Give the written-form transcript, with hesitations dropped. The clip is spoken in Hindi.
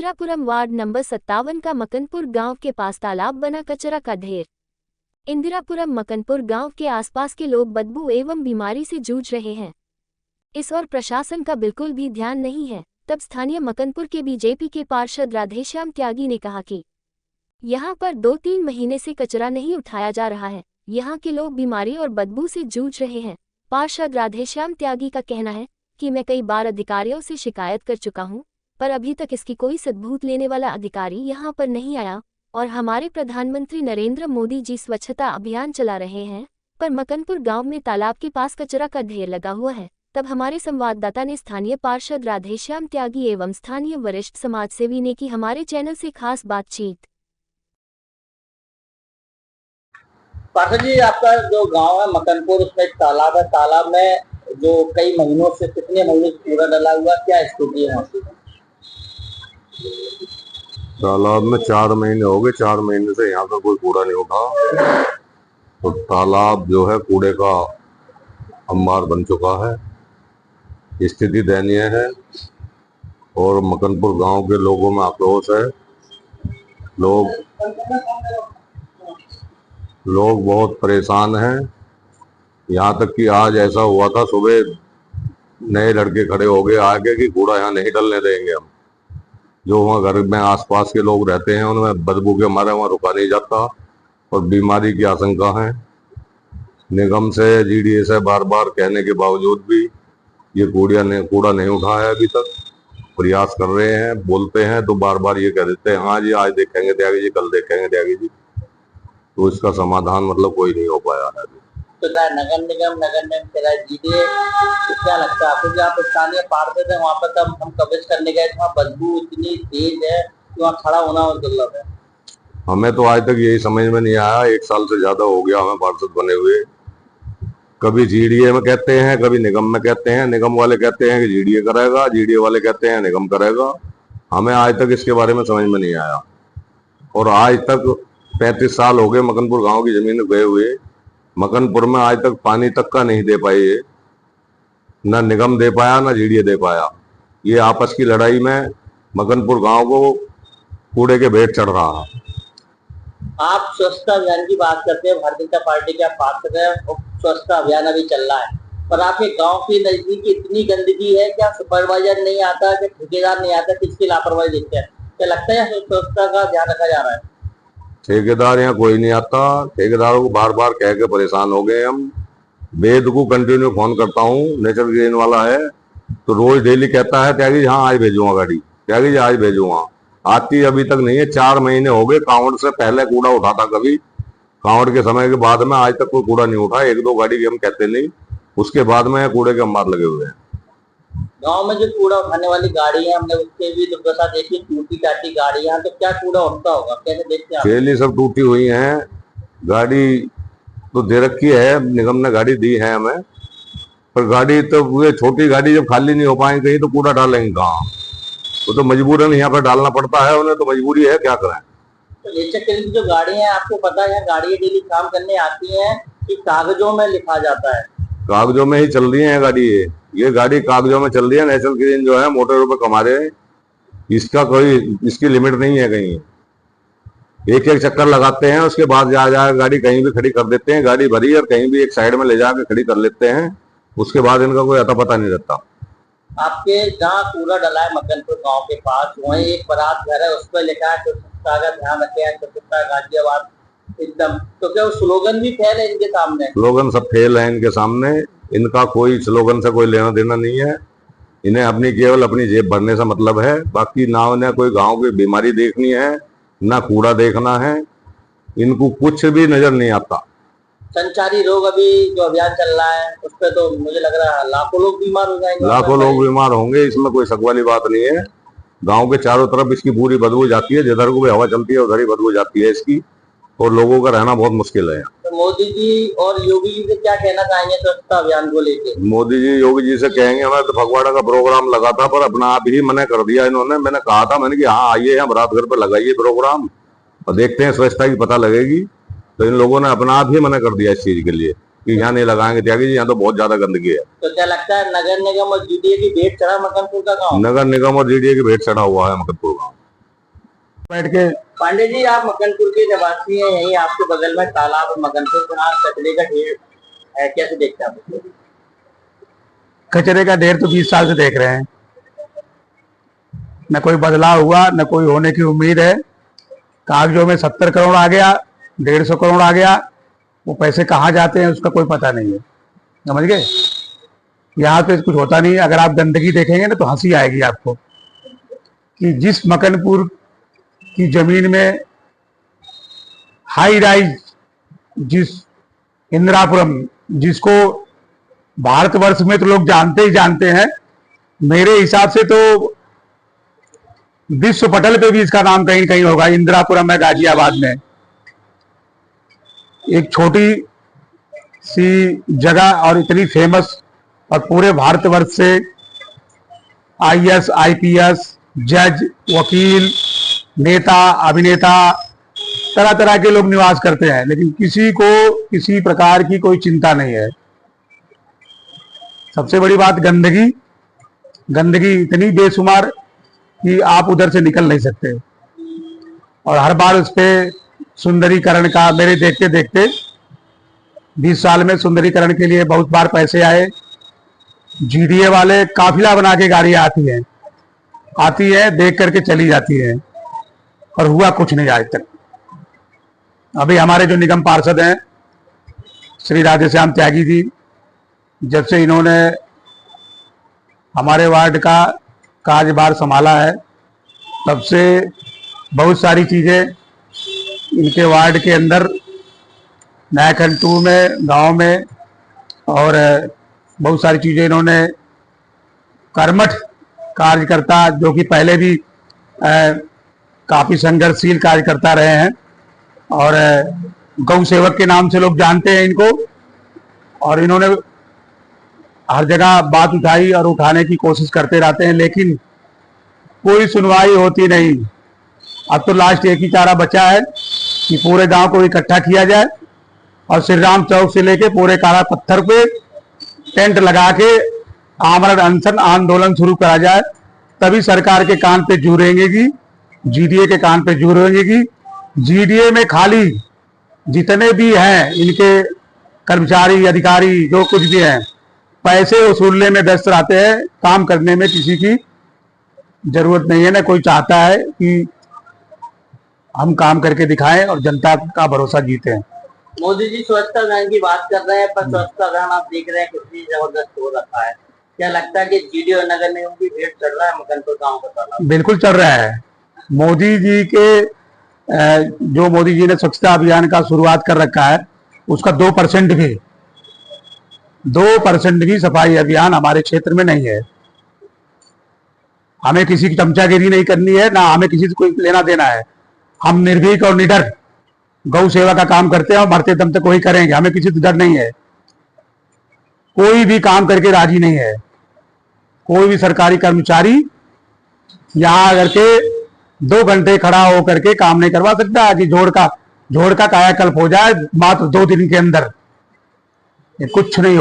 इंदिरापुरम वार्ड नंबर 57 का मकनपुर गांव के पास तालाब बना कचरा का ढेर। इंदिरापुरम मकनपुर गांव के आसपास के लोग बदबू एवं बीमारी से जूझ रहे हैं। इस और प्रशासन का बिल्कुल भी ध्यान नहीं है। तब स्थानीय मकनपुर के बीजेपी के पार्षद राधेश्याम त्यागी ने कहा कि यहां पर 2-3 महीने से कचरा नहीं उठाया जा रहा है। यहां के लोग बीमारी और बदबू से जूझ रहे हैं। पार्षद राधेश्याम त्यागी का कहना है कि मैं कई बार अधिकारियों से शिकायत कर चुका हूं, पर अभी तक इसकी कोई सबूत लेने वाला अधिकारी यहां पर नहीं आया और हमारे प्रधानमंत्री नरेंद्र मोदी जी स्वच्छता अभियान चला रहे हैं, पर मकनपुर गांव में तालाब के पास कचरा का ढेर लगा हुआ है। तब हमारे संवाददाता ने स्थानीय पार्षद राधेश्याम त्यागी एवं स्थानीय वरिष्ठ समाजसेवी ने की हमारे चैनल से खास बातचीत। पार्षद जी, आपका जो गांव है मकनपुर, उसमें एक तालाब है। तालाब में जो कई महीनों से, कितने महीने से कूड़ा डला हुआ, क्या स्थिति है? तालाब में 4 महीने हो गए। 4 महीने से यहाँ का कोई कूड़ा नहीं उठा। तो तालाब जो है कूड़े का अंबार बन चुका है। स्थिति दयनीय है और मकनपुर गांव के लोगों में आक्रोश है। लोग बहुत परेशान हैं। यहाँ तक कि आज ऐसा हुआ था, सुबह नए लड़के खड़े हो गए आगे कि कूड़ा यहाँ नहीं डलने देंगे हम। जो वहाँ घर में आसपास के लोग रहते हैं उनमें बदबू के मारे वहाँ रुका नहीं जाता और बीमारी की आशंका है। निगम से, जीडीए से बार बार कहने के बावजूद भी ये कूड़ा नहीं उठाया अभी तक। प्रयास कर रहे हैं, बोलते हैं तो बार बार ये कह देते हैं हाँ जी आज देखेंगे त्यागी जी, कल देखेंगे त्यागी जी। तो इसका समाधान मतलब कोई नहीं हो पाया है अभी। तो नगर निगम जीडीए, क्या लगता है आपको? आप स्थानीय पार्षद है, वहाँ पर तब हम कवरेज करने गए, वहाँ बदबू इतनी तेज है कि वहाँ खड़ा होना दुर्लभ है। हमें तो आज तक यही समझ में नहीं आया। 1 साल से ज्यादा हो गया हमें पार्षद बने हुए। कभी जीडीए में कहते हैं, कभी निगम में कहते हैं। निगम वाले कहते हैं कि जीडीए करेगा, जीडीए वाले कहते हैं निगम करेगा। हमें आज तक इसके बारे में समझ में नहीं आया। और आज तक 35 साल हो गए मकनपुर गांव की जमीन गए हुए। मकनपुर में आज तक पानी तक का नहीं दे पाए, ना निगम दे पाया ना जीडीए दे पाया। ये आपस की लड़ाई में मकनपुर गांव को कूड़े के भेंट चढ़ रहा है। आप स्वच्छता अभियान की बात करते हैं, भारतीय जनता पार्टी के आप पार्षद है और स्वच्छता अभियान अभी चल रहा है, पर आपके गांव के नजदीक इतनी गंदगी है, क्या सुपरवाइजर नहीं आता, क्या ठेकेदार नहीं आता, किसकी लापरवाही देखते हैं? क्या लगता है स्वच्छता का ध्यान रखा जा रहा है? ठेकेदार यहाँ कोई नहीं आता। ठेकेदारों को बार बार कह के परेशान हो गए हम। वेद को कंटिन्यू फोन करता हूँ, नेचर ग्रीन वाला है, तो रोज डेली कहता है त्यागी जी हाँ आज भेजूंगा गाड़ी, त्यागी जी आज भेजूंगा। आती अभी तक नहीं है। 4 महीने हो गए। कांवड़ से पहले कूड़ा उठाता कभी, कांवड़ के समय के बाद में आज तक कोई कूड़ा नहीं उठा। 1-2 गाड़ी की हम कहते नहीं, उसके बाद में कूड़े के अंबार लगे हुए हैं। गांव में जो कूड़ा उठाने वाली गाड़ी है, हमने उसके भी दुर्दशा देखी, टूटी टाटी गाड़ियां, तो क्या कूड़ा उठता होगा, कैसे देखते हैं? पहले सब टूटी हुई हैं। गाड़ी तो दे रखी है, निगम ने गाड़ी दी है हमें, पर गाड़ी तो वो छोटी गाड़ी जब खाली नहीं हो पाएंगे कहीं तो कूड़ा डालेंगे कहाँ? वो तो मजबूरन यहाँ पर डालना पड़ता है, उन्हें तो मजबूरी है, क्या करें। तो नेचर ग्रीन की जो गाड़ी है, आपको पता है गाड़ियां डेली काम करने आती हैं कि कागजों में लिखा जाता है? कागजों में ही चल रही है गाड़ी। ये गाड़ी कागजों में चल रही है। नेचर ग्रीन जो है मोटे रुपए कमा रहे हैं, इसका कोई इसकी लिमिट नहीं है। कहीं एक चक्कर लगाते हैं, उसके बाद जा गाड़ी कहीं भी खड़ी कर देते हैं। गाड़ी भरी और कहीं भी एक साइड में ले जाकर खड़ी कर लेते हैं, उसके बाद इनका कोई अता पता नहीं रहता। आपके जहाँ कूड़ा डला है मकनपुर गांव के पास, वहीं एक बारात घर है, उस पर लिखा है स्वच्छता का ध्यान रखें, स्वच्छता गाजियाबाद एकदम। तो क्या वो स्लोगन भी फेल है इनके सामने? स्लोगन सब फेल है इनके सामने। इनका कोई स्लोगन से कोई लेना देना नहीं है। इन्हें अपनी केवल अपनी जेब भरने से मतलब है। बाकी ना उन्हें कोई गांव की बीमारी देखनी है, ना कूड़ा देखना है। इनको कुछ भी नजर नहीं आता। संचारी रोग अभी जो अभियान चल रहा है, उस पर तो मुझे लग रहा है लाखों लोग बीमार हो जाएंगे। लाखों लोग बीमार होंगे, इसमें कोई शक वाली बात नहीं है। गांव के चारों तरफ इसकी पूरी बदबू जाती है। जिधर को भी हवा चलती है उधर ही बदबू जाती है इसकी, और लोगों का रहना बहुत मुश्किल है। तो मोदी जी और योगी जी से क्या कहना चाहेंगे स्वच्छता अभियान को लेके? मोदी जी योगी जी से कहेंगे, हमें तो फगवाड़ा का प्रोग्राम लगा था पर अपना आप ही मना कर दिया इन्होंने। मैंने कहा था, मैंने कि हाँ आइए हम रात घर पर लगाइए प्रोग्राम और देखते हैं स्वच्छता की पता लगेगी। तो इन लोगों ने अपना आप ही मना कर दिया इस चीज के लिए कि यहाँ नहीं लगाएंगे त्यागी जी, यहाँ तो बहुत ज्यादा गंदगी है। तो क्या लगता है नगर निगम और जीडीए की भेंट चढ़ा मकनपुर का गाँव? नगर निगम और जीडीए की भेंट चढ़ा हुआ है मकनपुर गाँव। बैठ के। पांडे जी, आप मकनपुर के निवासी हैं, यहीं आपके बगल में तालाब है मकनपुर के, यहाँ कचरे का ढेर है, कैसे देखते हैं आप? कचरे का ढेर तो 20 साल से देख रहे हैं, न कोई बदलाव हुआ, न कोई होने की उम्मीद है। कागजों में 70 करोड़ आ गया, 150 करोड़ आ गया, वो पैसे कहाँ जाते हैं उसका कोई पता नहीं है, समझ गए। यहाँ पे कुछ होता नहीं है। अगर आप गंदगी देखेंगे ना तो हंसी आएगी आपको कि जिस मकनपुर की जमीन में हाई राइज, जिस इंदिरापुरम, जिसको भारतवर्ष में तो लोग जानते ही जानते हैं, मेरे हिसाब से तो विश्व पटल पे भी इसका नाम कहीं कहीं होगा। इंदिरापुरम है गाजियाबाद में, एक छोटी सी जगह और इतनी फेमस, और पूरे भारतवर्ष से आईएएस, आईपीएस, जज, वकील, नेता, अभिनेता, तरह तरह के लोग निवास करते हैं, लेकिन किसी को किसी प्रकार की कोई चिंता नहीं है। सबसे बड़ी बात गंदगी, गंदगी इतनी बेशुमार कि आप उधर से निकल नहीं सकते। और हर बार उस पर सुंदरीकरण का, मेरे देखते देखते 20 साल में सुंदरीकरण के लिए बहुत बार पैसे आए। जीडीए वाले काफिला बना के गाड़ी आती है, देख करके चली जाती है, और हुआ कुछ नहीं आज तक। अभी हमारे जो निगम पार्षद हैं श्री राधेश्याम त्यागी जी, जब से इन्होंने हमारे वार्ड का कार्यभार संभाला है, तब से बहुत सारी चीजें इनके वार्ड के अंदर, नयाखंड 2 में, गांव में, और बहुत सारी चीजें इन्होंने, कर्मठ कार्यकर्ता जो कि पहले भी काफी संघर्षशील कार्यकर्ता रहे हैं, और गौ सेवक के नाम से लोग जानते हैं इनको, और इन्होंने हर जगह बात उठाई और उठाने की कोशिश करते रहते हैं, लेकिन कोई सुनवाई होती नहीं। अब तो लास्ट एक ही चारा बचा है कि पूरे गांव को इकट्ठा किया जाए और श्री राम चौक से लेके पूरे काला पत्थर पे टेंट लगा के आमरण अनशन आंदोलन शुरू करा जाए, तभी सरकार के कान पे जू रेंगेगी, जीडीए के कान पे जू रेंगेगी। जीडीए में खाली जितने भी हैं इनके कर्मचारी, अधिकारी, जो कुछ भी हैं, पैसे वसूलने में व्यस्त रहते हैं, काम करने में किसी की जरूरत नहीं है। ना कोई चाहता है कि हम काम करके दिखाएं और जनता का भरोसा जीतें। मोदी जी स्वच्छता अभियान की बात कर रहे हैं, पर स्वच्छता अभियान आप देख रहे हैं कितनी जबरदस्त हो रखा है। क्या लगता है कि जीडीओ नगर निगम की भेंट चल रहा है मकनपुर गांव का तालाब? बिल्कुल चल रहा है। मोदी जी के जो मोदी जी ने स्वच्छता अभियान का शुरुआत कर रखा है, उसका 2% भी सफाई अभियान हमारे क्षेत्र में नहीं है। हमें किसी की चमचागिरी नहीं करनी है, ना हमें किसी से कोई लेना देना है। हम निर्भीक और निडर गौ सेवा का काम करते हैं और मरते दम तक वही करेंगे। हमें किसी से डर नहीं है, कोई भी काम करके राजी नहीं है। कोई भी सरकारी कर्मचारी यहाँ आकर के 2 घंटे खड़ा होकर के काम नहीं करवा सकता कि जोड़ का कायाकल्प हो जाए मात्र 2 दिन के अंदर। ये कुछ नहीं हो।